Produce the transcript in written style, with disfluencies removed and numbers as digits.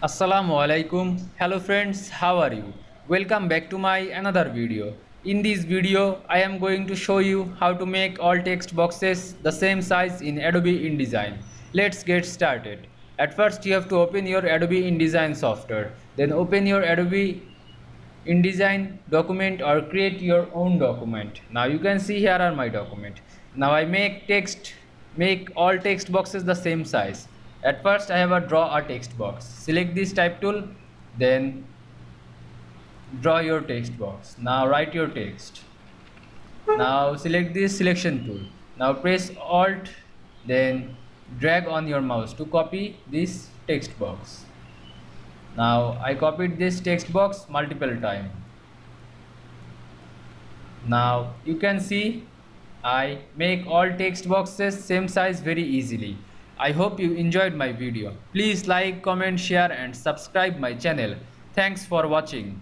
Assalamu Walaikum. Hello friends, how are you? Welcome back to my another video. In this video, I am going to show you how to make all text boxes the same size in Adobe InDesign. Let's get started. At first, you have to open your Adobe InDesign software. Then open your Adobe InDesign document or create your own document. Now you can see here are my document. Now I make all text boxes the same size. At first I have a draw a text box. Select this type tool, then draw your text box. Now write your text. Now select this selection tool. Now press Alt, then drag on your mouse to copy this text box. Now I copied this text box multiple times. Now you can see I make all text boxes same size very easily. I hope you enjoyed my video. Please like, comment, share and subscribe my channel. Thanks for watching.